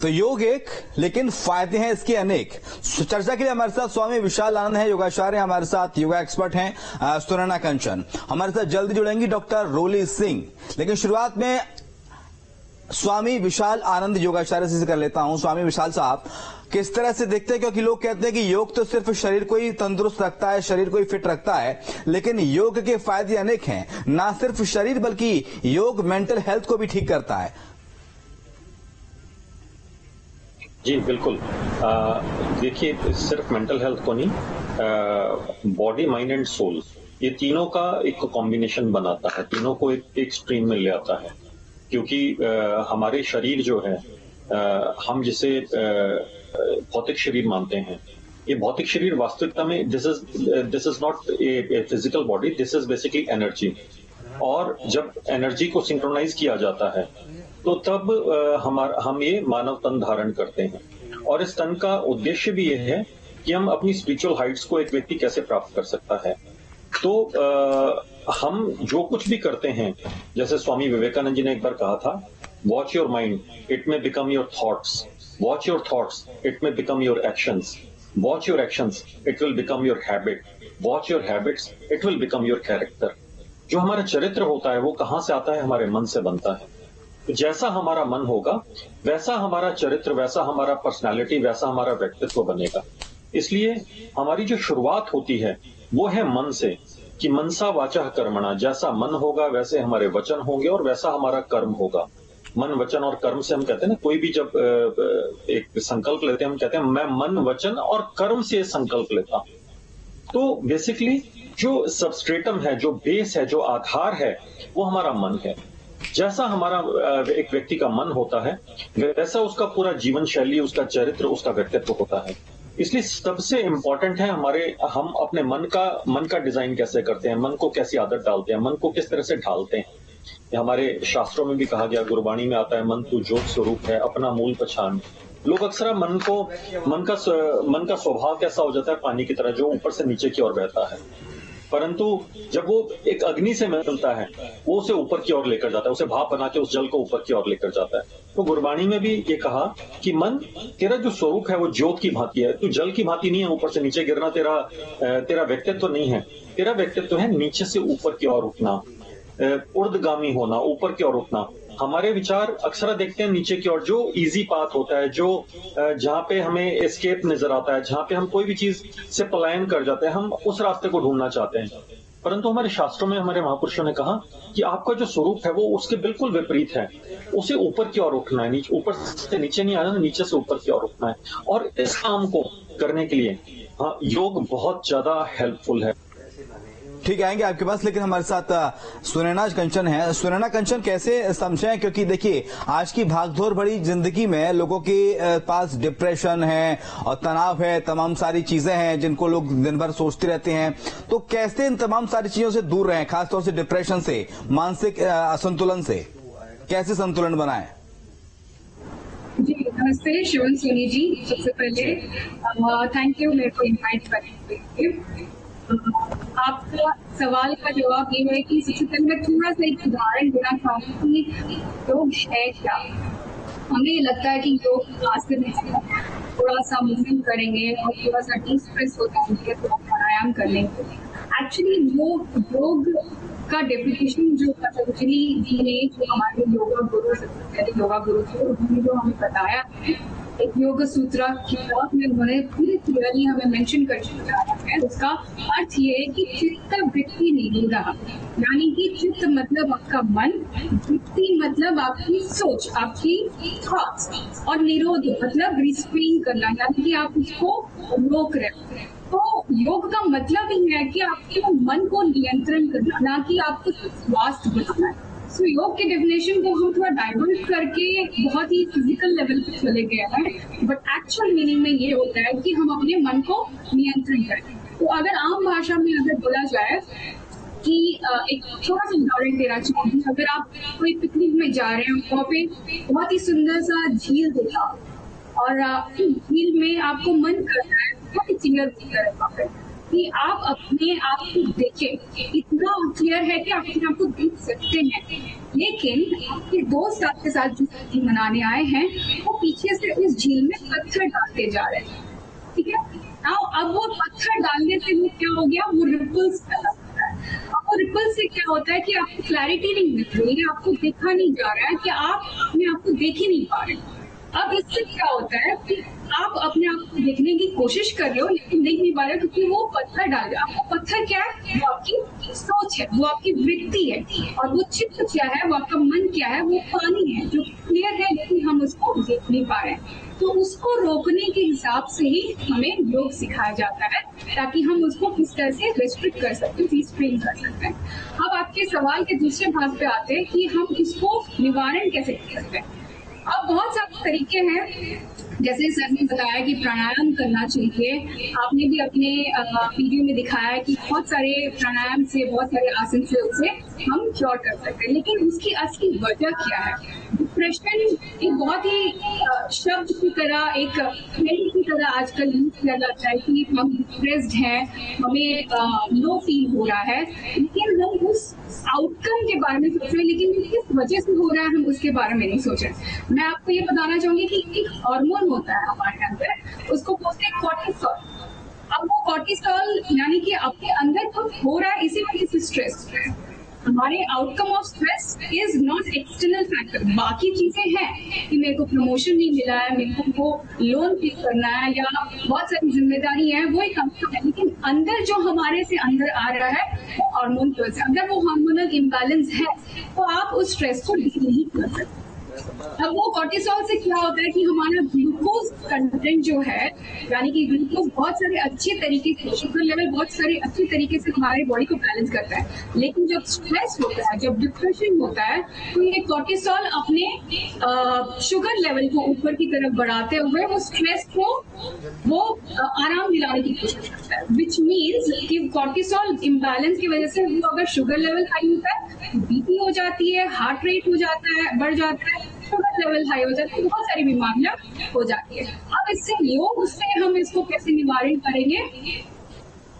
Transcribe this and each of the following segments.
तो योग एक, लेकिन फायदे हैं इसके अनेक। चर्चा के लिए हमारे साथ स्वामी विशाल आनंद है, योगाचार्य, हमारे साथ योगा एक्सपर्ट हैं सुनैना कंचन, हमारे साथ जल्दी जुड़ेंगी डॉक्टर रोली सिंह। लेकिन शुरुआत में स्वामी विशाल आनंद योगाचार्य से कर लेता हूं। स्वामी विशाल साहब, किस तरह से देखते हैं, क्योंकि लोग कहते हैं कि योग तो सिर्फ शरीर को ही तंदुरुस्त रखता है, शरीर को ही फिट रखता है, लेकिन योग के फायदे अनेक हैं। ना सिर्फ शरीर बल्कि योग मेंटल हेल्थ को भी ठीक करता है। जी बिल्कुल। देखिए, सिर्फ मेंटल हेल्थ को नहीं, बॉडी, माइंड एंड सोल, ये तीनों का एक कॉम्बिनेशन बनाता है, तीनों को एक स्ट्रीम में ले आता है। क्योंकि हमारे शरीर जो है, हम जिसे भौतिक शरीर मानते हैं, ये भौतिक शरीर वास्तविकता में this is not a physical body, this is basically energy. और जब एनर्जी को सिंक्रोनाइज किया जाता है तो तब हम ये मानव तन धारण करते हैं। और इस तन का उद्देश्य भी ये है कि हम अपनी स्पिरिचुअल हाइट्स को एक व्यक्ति कैसे प्राप्त कर सकता है। तो हम जो कुछ भी करते हैं, जैसे स्वामी विवेकानंद जी ने एक बार कहा था, watch your mind, it may become your thoughts, watch your thoughts, it may become your actions, watch your actions, it will become your habit, watch your habits, it will become your character. जो हमारा चरित्र होता है वो कहां से आता है? हमारे मन से बनता है। तो जैसा हमारा मन होगा वैसा हमारा चरित्र, वैसा हमारा पर्सनालिटी, वैसा हमारा व्यक्तित्व बनेगा। इसलिए हमारी जो शुरुआत होती है वो है मन से, कि मनसा वाचा कर्मणा, जैसा मन होगा वैसे हमारे वचन होंगे और वैसा हमारा कर्म होगा। मन, वचन और कर्म से हम कहते हैं ना, कोई भी जब एक संकल्प लेते हैं, हम कहते हैं मैं मन, वचन और कर्म से संकल्प लेता हूं। तो बेसिकली जो सबस्ट्रेटम है, जो बेस है, जो आधार है, वो हमारा मन है। जैसा हमारा एक व्यक्ति का मन होता है वैसा उसका पूरा जीवन शैली, उसका चरित्र, उसका व्यक्तित्व होता है। इसलिए सबसे इंपॉर्टेंट है हम अपने मन का डिजाइन कैसे करते हैं, मन को कैसी आदत डालते हैं, मन को किस तरह से ढालते हैं। हमारे शास्त्रों में भी कहा गया, गुरबाणी में आता है, मन तू ज्योत स्वरूप है, अपना मूल पहचान। लोग अक्सर मन का स्वभाव कैसा हो जाता है, पानी की तरह, जो ऊपर से नीचे की ओर बहता है। परंतु जब वो एक अग्नि से मिलता है, वो उसे ऊपर की ओर लेकर जाता है, उसे भाप बना के उस जल को ऊपर की ओर लेकर जाता है। तो गुरबाणी में भी ये कहा कि मन, तेरा जो स्वरूप है वो ज्योत की भांति है, तू जल की भांति नहीं है ऊपर से नीचे गिरना, तेरा व्यक्तित्व नहीं है। तेरा व्यक्तित्व है नीचे से ऊपर की ओर उठना, ऊर्ध्वगामी होना, ऊपर की ओर उठना। हमारे विचार अक्सर देखते हैं नीचे की ओर, जो इजी पाथ होता है, जो जहां पे हमें एस्केप नजर आता है, जहां पे हम कोई भी चीज से पलायन कर जाते हैं, हम उस रास्ते को ढूंढना चाहते हैं। परंतु हमारे शास्त्रों में हमारे महापुरुषों ने कहा कि आपका जो स्वरूप है वो उसके बिल्कुल विपरीत है, उसे ऊपर की ओर उठना है, ऊपर से नीचे नहीं आना, नीचे से ऊपर की ओर उठना है। और इस काम को करने के लिए योग बहुत ज्यादा हेल्पफुल है। ठीक, आएंगे आपके पास, लेकिन हमारे साथ सुनैना कंचन है। सुनैना कंचन, कैसे समझें, क्योंकि देखिए आज की भागदौड़ भरी जिंदगी में लोगों के पास डिप्रेशन है और तनाव है, तमाम सारी चीजें हैं जिनको लोग दिन भर सोचते रहते हैं। तो कैसे इन तमाम सारी चीजों से दूर रहें, खासतौर से डिप्रेशन से, मानसिक असंतुलन से, कैसे संतुलन बनाएं? जी नमस्ते शिवन सोनी जी, सबसे पहले थैंक यू मेरे को इनवाइट करने के लिए। आपका सवाल का जवाब ये है कि सबसे पहले मैं थोड़ा सा एक उदाहरण देना चाहूंगी कि योग है क्या। हमें ये लगता है कि योग आसन है, थोड़ा सा मूवमेंट करेंगे और थोड़ा सा डी स्ट्रेस हो जाएंगे, थोड़ा प्राणायाम करने के। एक्चुअली योग का डेफिनेशन जो पतंजलि जी ने, जो हमारे योगा गुरु, सबसे पहले योगा गुरु थे, उन्होंने जो हमें बताया है एक योग सूत्र किताब में, उन्होंने पूरी क्लियरली हमें मेंशन कर चुका है। उसका अर्थ ये है कि चित्त वृत्ति निरोधा, यानी कि चित्त मतलब आपका मन, वृत्ति मतलब आपकी सोच, आपकी थॉट्स, और निरोध मतलब रिस्ट्रेन करना, यानी कि आप उसको रोक रहे हो। तो योग का मतलब ही है कि आपके मन को नियंत्रण करना, ना कि आपको स्वास्थ्य बनाना है। सो योग के डेफिनेशन को हम थोड़ा डाइवर्ट करके बहुत ही फिजिकल लेवल पे चले गए हैं, बट एक्चुअल मीनिंग में ये होता है कि हम अपने मन को नियंत्रण करें। तो अगर आम भाषा में अगर बोला जाए कि एक छोटा सा उदाहरण देना चाहूंगी, अगर आप कोई पिकनिक में जा रहे हैं, वहाँ पे बहुत ही सुंदर सा झील देखा और झील में आपको मन कर रहा है बहुत ही चिंगर है वहाँ पे, कि आप अपने आप को देखें। इतना क्लियर है कि आप अपने आप को देख सकते हैं, लेकिन आपके दोस्त आपके साथ जो शादी मनाने आए हैं वो पीछे से उस झील में पत्थर डालते जा रहे हैं, ठीक है। अब वो पत्थर डालने से वो क्या हो गया, वो रिपल्स पैदा होता है। अब वो रिपल्स से क्या होता है कि आपको क्लैरिटी नहीं मिल रही है, आपको देखा नहीं जा रहा है, कि आप अपने आप को देख ही नहीं पा रहे। अब इससे क्या होता है कि आप अपने आप को देखने की कोशिश कर रहे हो लेकिन देख नहीं पा रहे हो, क्योंकि वो पत्थर डाल रहा है। आपको पत्थर क्या है, वो आपकी सोच है, वो आपकी वृत्ति है, और वो चित्त क्या है, वो आपका मन क्या है, वो पानी है जो क्लियर है लेकिन हम उसको देख नहीं पा रहे हैं। तो उसको रोकने के हिसाब से ही हमें योग सिखाया जाता है, ताकि हम उसको किस तरह से रेस्ट्रिक्ट कर सकते हैं, रिस्ट्रेन कर सकते हैं। अब आपके सवाल के दूसरे भाग पे आते हैं कि हम इसको निवारण कैसे कर सकते हैं। अब बहुत सारे तरीके हैं, जैसे सर ने बताया कि प्राणायाम करना चाहिए। आपने भी अपने वीडियो में दिखाया है कि बहुत सारे प्राणायाम से, बहुत सारे आसन से उसे हम क्योर कर सकते हैं, लेकिन उसकी असली वजह क्या है। डिप्रेशन एक बहुत ही शब्द की तरह, एक ट्रेंड की तरह आजकल यूज किया जाता है कि हम डिप्रेस्ड हैं, हमें लो फील हो रहा है, लेकिन हम उस आउटकम के बारे में सोच रहे हैं, लेकिन किस वजह से हो रहा है हम उसके बारे में नहीं सोच रहे। मैं आपको ये बताना चाहूंगी कि एक हार्मोन होता है हमारे अंदर, उसको बोलते हैं कॉर्टिसोल। अब वो कॉर्टिसोल यानी कि आपके अंदर कुछ हो रहा है, इसी वजह से स्ट्रेस हो रहा है। हमारे outcome of stress is not external factor. बाकी चीजें हैं कि मेरे को प्रमोशन नहीं मिला है, मेरे को लोन पे करना है, या बहुत सारी जिम्मेदारी है, वो एक आउटकम है, लेकिन अंदर जो हमारे से अंदर आ रहा है वो हार्मोन की वजह से। अगर वो हार्मोनल इम्बैलेंस है तो आप उस स्ट्रेस को डील नहीं कर सकते। अब वो कॉर्टिसोल से क्या होता है कि हमारा ग्लूकोज कंटेंट जो है, यानी कि ग्लूकोज बहुत सारे अच्छे तरीके से, शुगर लेवल बहुत सारे अच्छे तरीके से हमारे बॉडी को बैलेंस करता है, लेकिन जब स्ट्रेस होता है, जब डिप्रेशन होता है, तो ये कॉर्टिसोल अपने शुगर लेवल को ऊपर की तरफ बढ़ाते हुए वो स्ट्रेस को वो आराम दिलाने की कोशिश करता है। विच मीन्स कि कॉर्टिसोल इम्बैलेंस की वजह से वो अगर शुगर लेवल हाई होता है, बीपी हो जाती है, हार्ट रेट हो जाता है, बढ़ जाता है, शुगर लेवल हाई हो जाता है, बहुत सारी बीमारियां हो जाती है। अब इससे योग से हम इसको कैसे निवारण करेंगे,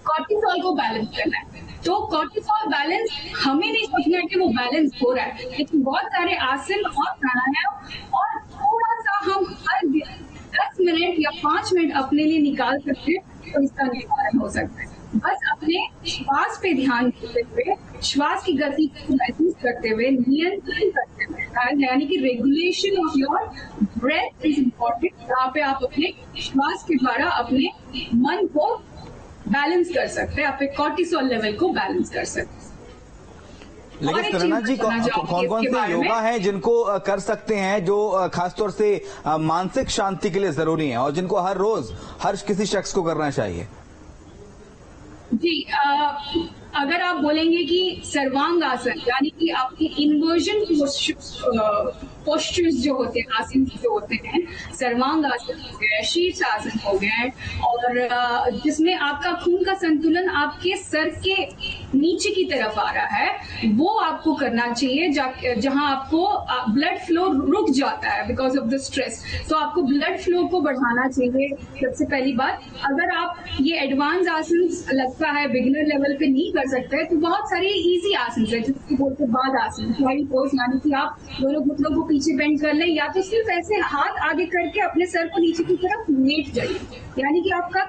कॉर्टिसोल को बैलेंस करना है। तो कॉर्टिसोल बैलेंस हमें नहीं सोचना है कि वो बैलेंस हो रहा है, लेकिन बहुत सारे आसन और प्राणायाम और थोड़ा सा हम हर दिन 10 मिनट या 5 मिनट अपने लिए निकाल सकते हैं, तो इसका निवारण हो सकता है। बस अपने श्वास पे ध्यान देते हुए, श्वास की गति को महसूस करते हुए, नियंत्रण करते हुए, यानी कि regulation of your breath is important. जहाँ पे आप अपने श्वास के द्वारा अपने मन को बैलेंस कर सकते हैं, अपने कॉर्टिसोल लेवल को बैलेंस कर सकते हैं। लेकिन सरणा जी, कौन कौन से योगा है जिनको कर सकते हैं, जो खासतौर से मानसिक शांति के लिए जरूरी है और जिनको हर रोज हर किसी शख्स को करना चाहिए? जी, अगर आप बोलेंगे कि सर्वांग आसन, यानी कि आपके इन्वर्जन पोस्चर्स जो होते हैं, आसन जो होते हैं, सर्वांग आसन हो गए, शीर्ष आसन हो गए, और जिसमें आपका खून का संतुलन आपके सर के नीचे की तरफ आ रहा है, वो आपको करना चाहिए, जहां आपको ब्लड फ्लो रुक जाता है बिकॉज ऑफ द स्ट्रेस। तो आपको ब्लड फ्लो को बढ़ाना चाहिए। सबसे पहली बात, अगर आप ये एडवांस आसन लगता है बिगिनर लेवल पे नहीं कर सकते, तो बहुत सारी इजी आसन है जिसको बोलते हैं बाद आसन, पोज, यानी कि आप दोनों घुटनों को पीछे बेंड कर लें, या तो सिर्फ ऐसे हाथ आगे करके अपने सर को नीचे की तरफ लेट जाइए, यानी कि आपका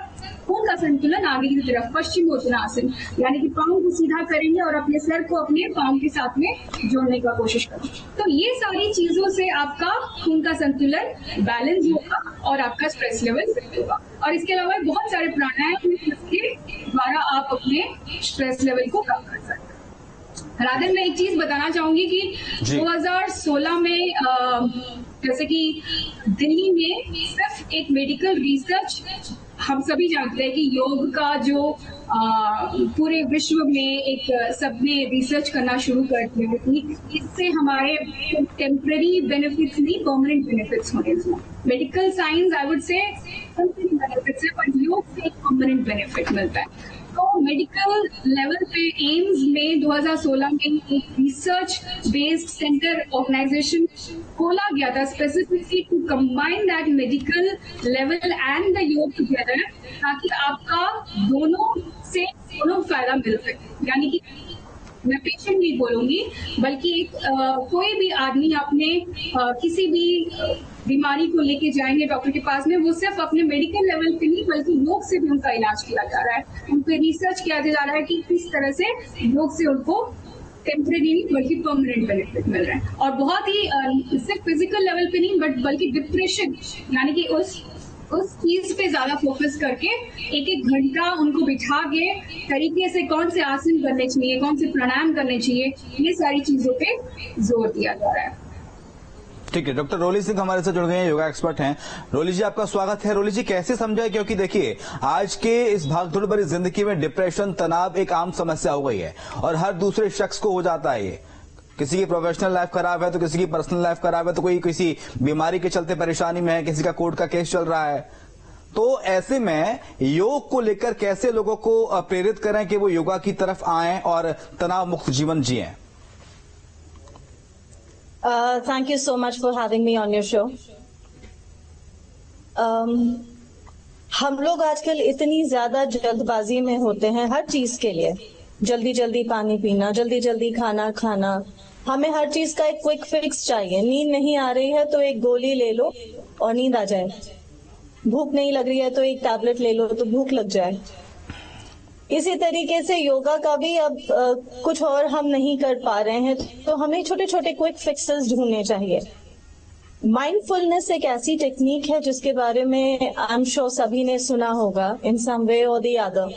खून का संतुलन आगे की तरफ। पश्चिमोत्तानासन, यानी कि पांव को सीधा करेंगे और अपने सर को अपने पांव के साथ में जोड़ने का कोशिश करें। तो ये सारी चीजों से आपका खून का संतुलन बैलेंस होगा और आपका स्ट्रेस लेवल होगा। और इसके अलावा बहुत सारे प्राणायाम जिसके द्वारा आप अपने स्ट्रेस लेवल को कम कर सकते हैं। राधन, मैं एक चीज बताना चाहूंगी कि 2016 में जैसे कि दिल्ली में सिर्फ एक मेडिकल रिसर्च, हम सभी जानते हैं कि योग का जो पूरे विश्व में एक सबने रिसर्च करना शुरू कर दिया कि इससे हमारे टेम्पररी बेनिफिट्स नहीं, परमानेंट बेनिफिट्स होने चाहिए। Medical science I would say temporary benefits है, पर योग से एक परमानेंट बेनिफिट मिलता है। तो मेडिकल लेवल पे एम्स में 2016 में एक रिसर्च बेस्ड सेंटर ऑर्गेनाइजेशन खोला गया था specifically to combine that medical level and the yoga together, ताकि आपका दोनों फायदा मिल सके। यानी कि मैं पेशेंट नहीं बोलूंगी, बल्कि कोई भी आदमी अपने किसी भी बीमारी को लेके जाएंगे डॉक्टर के पास में, वो सिर्फ अपने मेडिकल लेवल पे नहीं बल्कि योग से भी उनका इलाज किया जा रहा है। उन पे रिसर्च किया जा रहा है कि किस तरह से योग से उनको टेम्परेरी बल्कि परमानेंट बेनिफिट मिल रहा है। और बहुत ही सिर्फ फिजिकल लेवल पे नहीं बल्कि डिप्रेशन, यानी कि उस चीज पे ज्यादा फोकस करके एक घंटा उनको बिठा के तरीके से कौन से आसन करने चाहिए, कौन से प्राणायाम करने चाहिए, ये सारी चीजों पे जोर दिया जा रहा है। ठीक है, डॉक्टर रोली सिंह हमारे साथ जुड़ गए हैं, योगा एक्सपर्ट हैं। रोली जी, आपका स्वागत है। रोली जी, कैसे समझाए, क्योंकि देखिए आज के इस भागदौड़ भरी जिंदगी में डिप्रेशन, तनाव एक आम समस्या हो गई है और हर दूसरे शख्स को हो जाता है। ये किसी की प्रोफेशनल लाइफ खराब है तो किसी की पर्सनल लाइफ खराब है, तो कोई किसी बीमारी के चलते परेशानी में है, किसी का कोर्ट का केस चल रहा है। तो ऐसे में योग को लेकर कैसे लोगों को प्रेरित करें कि वो योगा की तरफ आएं और तनाव मुक्त जीवन जिएं? Thank you so much for having me on your show. हम लोग आजकल इतनी ज्यादा जल्दबाजी में होते हैं हर चीज के लिए। जल्दी जल्दी पानी पीना, जल्दी जल्दी खाना खाना, हमें हर चीज का एक क्विक फिक्स चाहिए। नींद नहीं आ रही है तो एक गोली ले लो और नींद आ जाए, भूख नहीं लग रही है तो एक टैबलेट ले लो तो भूख लग जाए। इसी तरीके से योगा का भी अब कुछ और हम नहीं कर पा रहे हैं, तो हमें छोटे छोटे क्विक फिक्सेस ढूंढने चाहिए। माइंडफुलनेस एक ऐसी टेक्निक है जिसके बारे में आई एम श्योर सभी ने सुना होगा इन सम वे और द अदर।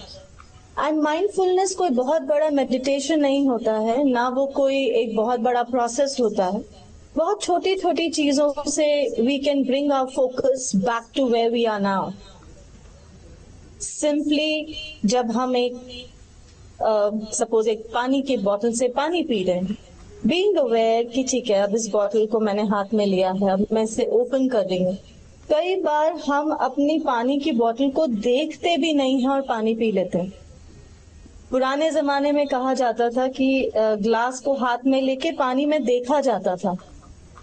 एंड माइंडफुलनेस कोई बहुत बड़ा मेडिटेशन नहीं होता है, ना वो कोई एक बहुत बड़ा प्रोसेस होता है। बहुत छोटी छोटी चीजों से we can bring our focus back to where we are now. Simply जब हम एक सपोज एक पानी की बोतल से पानी पी रहे हैं, बीइंग अवेयर कि ठीक है अब इस बोतल को मैंने हाथ में लिया है, अब मैं इसे ओपन कर रही हूँ। कई बार हम अपनी पानी की बोतल को देखते भी नहीं हैं और पानी पी लेते हैं। पुराने जमाने में कहा जाता था कि ग्लास को हाथ में लेके पानी में देखा जाता था,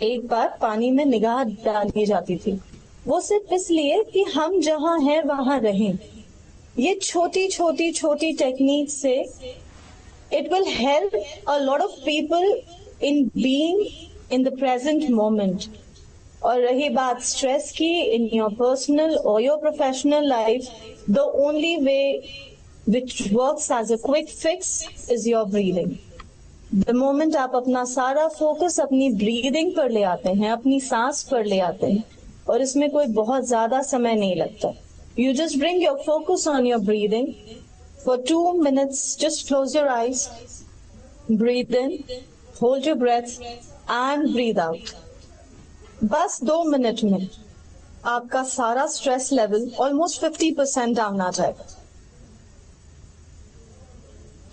एक बार पानी में निगाह डाली जाती थी, वो सिर्फ इसलिए कि हम जहाँ हैं वहां रहें। ये छोटी छोटी छोटी टेक्निक से it will help a lot of people in being in the present moment. और रही बात स्ट्रेस की, इन योर पर्सनल और your professional life, the only way which works as a quick fix is your breathing. The moment आप अपना सारा focus अपनी breathing पर ले आते हैं, अपनी सांस पर ले आते हैं, और इसमें कोई बहुत ज्यादा समय नहीं लगता। You just bring your focus on your breathing for 2 minutes. Just close your eyes, breathe in, hold your breath and breathe out. बस 2 मिनट में आपका सारा स्ट्रेस लेवल ऑलमोस्ट 50% डाउन आ जाएगा।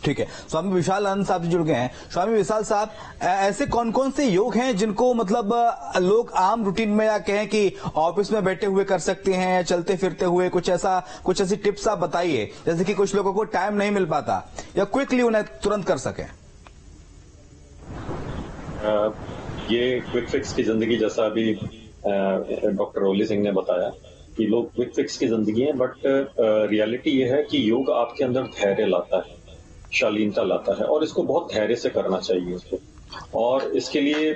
ठीक है, स्वामी विशाल आनंद साहब जी जुड़ गए हैं। स्वामी विशाल साहब, ऐसे कौन कौन से योग हैं जिनको मतलब लोग आम रूटीन में या कहें कि ऑफिस में बैठे हुए कर सकते हैं या चलते फिरते हुए, कुछ ऐसी टिप्स आप बताइए, जैसे कि कुछ लोगों को टाइम नहीं मिल पाता या क्विकली उन्हें तुरंत कर सके। ये क्विक फिक्स की जिंदगी, जैसा अभी डॉक्टर रोली सिंह ने बताया कि लोग क्विक फिक्स की जिंदगी है, बट रियलिटी ये है कि योग आपके अंदर धैर्य लाता है, शालीनता लाता है, और इसको बहुत धैर्य से करना चाहिए इसको। और इसके लिए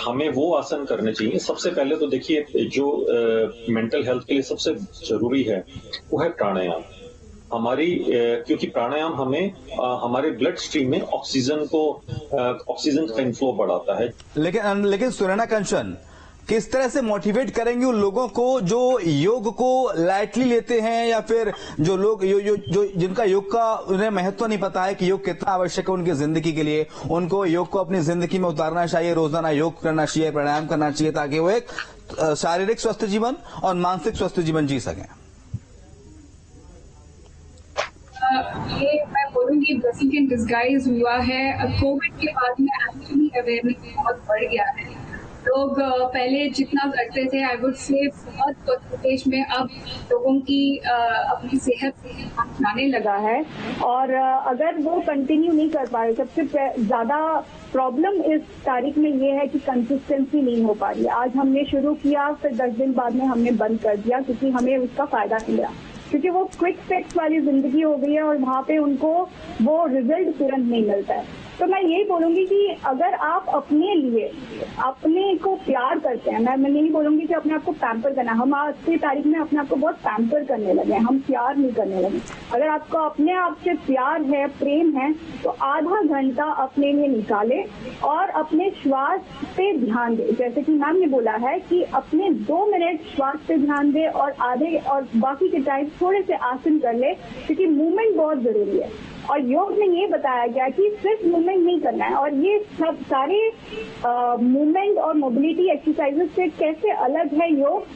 हमें वो आसन करने चाहिए। सबसे पहले तो देखिए, जो मेंटल हेल्थ के लिए सबसे जरूरी है वो है प्राणायाम। क्योंकि प्राणायाम हमें हमारे ब्लड स्ट्रीम में ऑक्सीजन का इनफ्लो बढ़ाता है। लेकिन सुनैना कंचन, किस तरह से मोटिवेट करेंगे उन लोगों को जो योग को लाइटली लेते हैं, या फिर जो लोग जो जिनका योग का उन्हें महत्व नहीं पता है कि योग कितना आवश्यक है उनकी जिंदगी के लिए, उनको योग को अपनी जिंदगी में उतारना चाहिए, रोजाना योग करना चाहिए, प्राणायाम करना चाहिए, ताकि वो एक शारीरिक स्वस्थ जीवन और मानसिक स्वस्थ जीवन जी सकें। ये मैं बोलूंगी ब्लेसिंग इन डिस्गाइज हुआ है। कोविड के बाद में एक्चुअली अवेयरनेस बहुत बढ़ गया है। लोग पहले जितना करते थे, आई वुड से बहुत परसेंटेज में अब लोगों की अपनी सेहत जाने लगा है। और अगर वो कंटिन्यू नहीं कर पा रहे, सबसे ज्यादा प्रॉब्लम इस तारीख में ये है कि कंसिस्टेंसी नहीं हो पा रही है। आज हमने शुरू किया, फिर 10 दिन बाद में हमने बंद कर दिया क्योंकि हमें उसका फायदा नहीं मिला, क्योंकि वो क्विक फिक्स वाली जिंदगी हो गई है और वहाँ पे उनको वो रिजल्ट तुरंत नहीं मिलता है। तो मैं यही बोलूंगी कि अगर आप अपने लिए अपने को प्यार करते हैं, मैं नहीं बोलूंगी कि अपने आप को पैम्पर करना, हम आज की तारीख में अपने आप को बहुत पैम्पर करने लगे हैं, हम प्यार नहीं करने लगे। अगर आपको अपने आप से प्यार है, प्रेम है, तो आधा घंटा अपने लिए निकाले और अपने श्वास पे ध्यान दे। जैसे कि मैम ने बोला है कि अपने 2 मिनट श्वास पे ध्यान दे और आधे और बाकी के टाइम थोड़े से आसन कर ले, क्योंकि मूवमेंट बहुत जरूरी है। और योग में ये बताया गया कि सिर्फ मूवमेंट नहीं करना है, और ये सब सारे मूवमेंट और मोबिलिटी एक्सरसाइजेस से कैसे अलग है योग,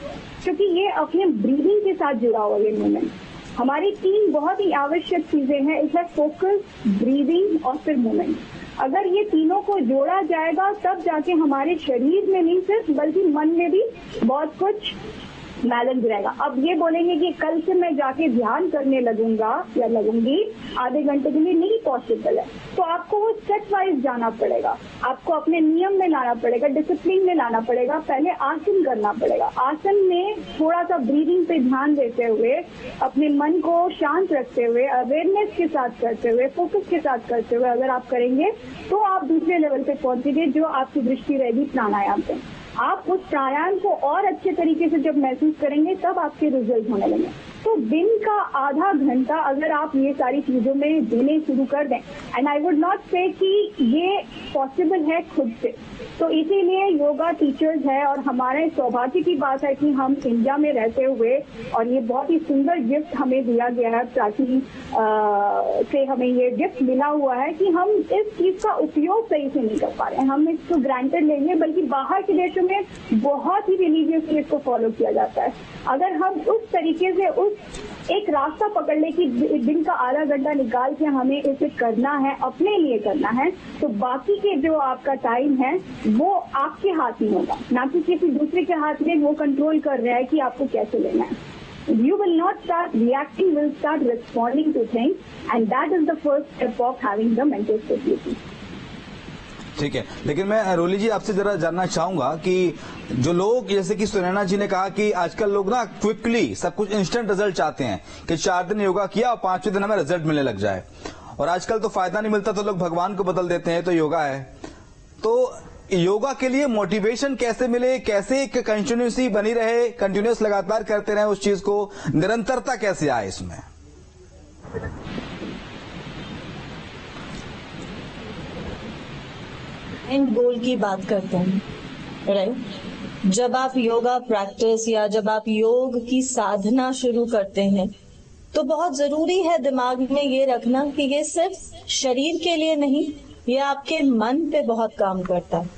क्योंकि ये अपने ब्रीदिंग के साथ जुड़ा हुआ ये मूवमेंट। हमारी 3 बहुत ही आवश्यक चीजें हैं, इसमें फोकस, ब्रीदिंग और फिर मूवमेंट। अगर ये तीनों को जोड़ा जाएगा तब जाके हमारे शरीर में नहीं सिर्फ बल्कि मन में भी बहुत कुछ बैलेंस रहेगा। अब ये बोलेंगे कि कल से मैं जाके ध्यान करने लगूंगा या लगूंगी आधे घंटे के लिए, नहीं पॉसिबल है। तो आपको वो स्टेप वाइज जाना पड़ेगा, आपको अपने नियम में लाना पड़ेगा, डिसिप्लिन में लाना पड़ेगा। पहले आसन करना पड़ेगा, आसन में थोड़ा सा ब्रीदिंग पे ध्यान देते हुए, अपने मन को शांत रखते हुए, अवेयरनेस के साथ करते हुए, फोकस के साथ करते हुए अगर आप करेंगे तो आप दूसरे लेवल पे पहुंचेंगे, जो आपकी दृष्टि रहेगी प्राणायाम पे। आप उस प्राणायाम को और अच्छे तरीके से जब महसूस करेंगे तब आपके रिजल्ट होने लगे। तो दिन का आधा घंटा अगर आप ये सारी चीजों में देने शुरू कर दें, एंड आई वुड नॉट से कि ये पॉसिबल है खुद से, तो इसीलिए योगा टीचर्स है और हमारे सौभाग्य की बात है कि हम इंडिया में रहते हुए, और ये बहुत ही सुंदर गिफ्ट हमें दिया गया है, प्राची से हमें ये गिफ्ट मिला हुआ है कि हम इस चीज का उपयोग सही से नहीं कर पा रहे हैं। हम इसको ग्रांटेड लेंगे, बल्कि बाहर के देशों में बहुत ही रिलीजियसली इसको फॉलो किया जाता है। अगर हम उस तरीके से उस एक रास्ता पकड़ ले कि दिन का आधा घंटा निकाल के हमें इसे करना है, अपने लिए करना है, तो बाकी के जो आपका टाइम है वो आपके हाथ में होगा, ना कि किसी दूसरे के हाथ में। वो कंट्रोल कर रहा है कि आपको कैसे लेना है। You will not start reacting, will start responding to things, and that is the first step of having the mental stability. ठीक है, लेकिन मैं रोली जी आपसे जरा जानना चाहूंगा कि जो लोग, जैसे कि सुनैना जी ने कहा कि आजकल लोग ना क्विकली सब कुछ इंस्टेंट रिजल्ट चाहते हैं कि 4 दिन योगा किया और 5वें दिन हमें रिजल्ट मिलने लग जाए, और आजकल तो फायदा नहीं मिलता तो लोग भगवान को बदल देते हैं, तो योगा है। तो योगा के लिए मोटिवेशन कैसे मिले, कैसे एक कंटिन्यूसी बनी रहे, कंटिन्यूस लगातार करते रहे उस चीज को, निरंतरता कैसे आए इसमें? एंड गोल की बात करते हैं, राइट? जब आप योगा प्रैक्टिस या जब आप योग की साधना शुरू करते हैं तो बहुत जरूरी है दिमाग में ये रखना कि ये सिर्फ शरीर के लिए नहीं, ये आपके मन पे बहुत काम करता है,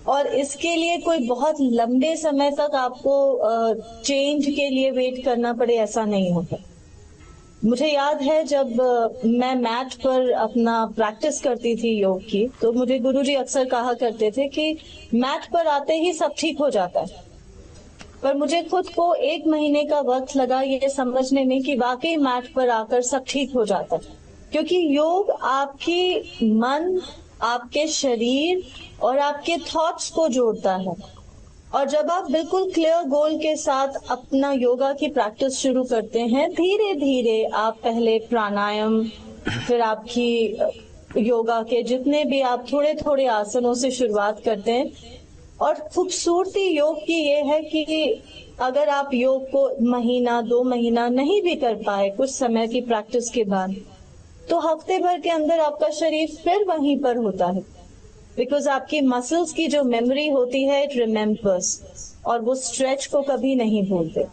और इसके लिए कोई बहुत लंबे समय तक आपको चेंज के लिए वेट करना पड़े ऐसा नहीं होता। मुझे याद है जब मैं मैट पर अपना प्रैक्टिस करती थी योग की, तो मुझे गुरुजी अक्सर कहा करते थे कि मैट पर आते ही सब ठीक हो जाता है, पर मुझे खुद को 1 महीने का वक्त लगा ये समझने में कि वाकई मैट पर आकर सब ठीक हो जाता है, क्योंकि योग आपकी मन, आपके शरीर और आपके थॉट्स को जोड़ता है। और जब आप बिल्कुल क्लियर गोल के साथ अपना योगा की प्रैक्टिस शुरू करते हैं, धीरे धीरे आप पहले प्राणायाम, फिर आपकी योगा के जितने भी आप थोड़े थोड़े आसनों से शुरुआत करते हैं। और खूबसूरती योग की ये है कि अगर आप योग को महीना 2 महीना नहीं भी कर पाए कुछ समय की प्रैक्टिस के बाद, तो हफ्ते भर के अंदर आपका शरीर फिर वहीं पर होता है, बिकॉज आपकी मसल्स की जो मेमोरी होती है इट रिमेम्बर्स, और वो स्ट्रेच को कभी नहीं भूलते।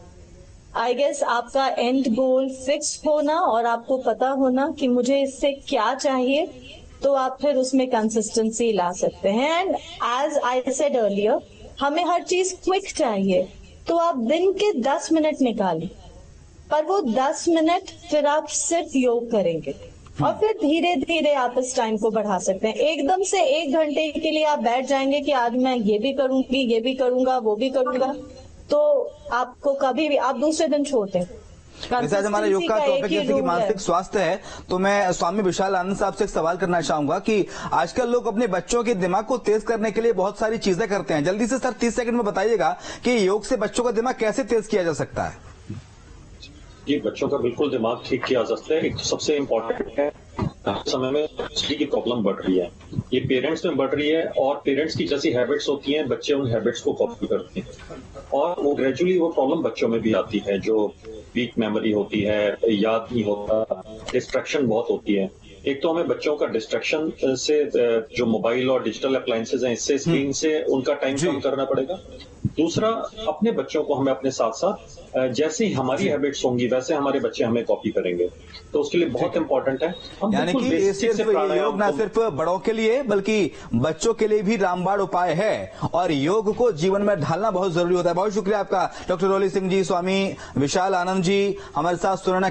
आई गेस आपका एंड गोल फिक्स होना और आपको पता होना कि मुझे इससे क्या चाहिए, तो आप फिर उसमें कंसिस्टेंसी ला सकते हैं। And as I said earlier, हमें हर चीज क्विक चाहिए, तो आप दिन के 10 मिनट निकालें, पर वो 10 मिनट फिर आप सिर्फ योग करेंगे, और फिर धीरे धीरे आप इस टाइम को बढ़ा सकते हैं। एकदम से 1 घंटे के लिए आप बैठ जाएंगे कि आज मैं ये भी करूंगी, ये भी करूंगा, वो भी करूंगा, तो आपको कभी भी आप दूसरे दिन छोड़ दें। जैसे आज हमारे योग का टॉपिक जैसे कि मानसिक स्वास्थ्य है, तो मैं स्वामी विशाल आनंद साहब से एक सवाल करना चाहूंगा कि आजकल लोग अपने बच्चों के दिमाग को तेज करने के लिए बहुत सारी चीजें करते हैं। जल्दी से सर 30 सेकंड में बताइएगा कि योग से बच्चों का दिमाग कैसे तेज किया जा सकता है। जी, बच्चों का बिल्कुल दिमाग ठीक किया जा सकता है। एक सबसे इम्पोर्टेंट है, समय में स्टडी की प्रॉब्लम बढ़ रही है, ये पेरेंट्स में बढ़ रही है, और पेरेंट्स की जैसी हैबिट्स होती हैं बच्चे उन हैबिट्स को कॉपी करते हैं, और वो ग्रेजुअली वो प्रॉब्लम बच्चों में भी आती है, जो वीक मेमोरी होती है, याद नहीं होता, डिस्ट्रैक्शन बहुत होती है। एक तो हमें बच्चों का डिस्ट्रैक्शन से, जो मोबाइल और डिजिटल अप्लायंसेज हैं, इससे स्क्रीन से उनका टाइम कम करना पड़ेगा। दूसरा, अपने बच्चों को हमें अपने साथ साथ जैसे ही हमारी हैबिट्स होंगी वैसे हमारे बच्चे हमें कॉपी करेंगे, तो उसके लिए बहुत इंपॉर्टेंट है। यानी कि ये सिर्फ योग ना सिर्फ बड़ों के लिए बल्कि बच्चों के लिए भी रामबाण उपाय है, और योग को जीवन में ढालना बहुत जरूरी होता है। बहुत शुक्रिया आपका डॉक्टर रोली सिंह जी, स्वामी विशाल आनंद जी हमारे साथ सुनना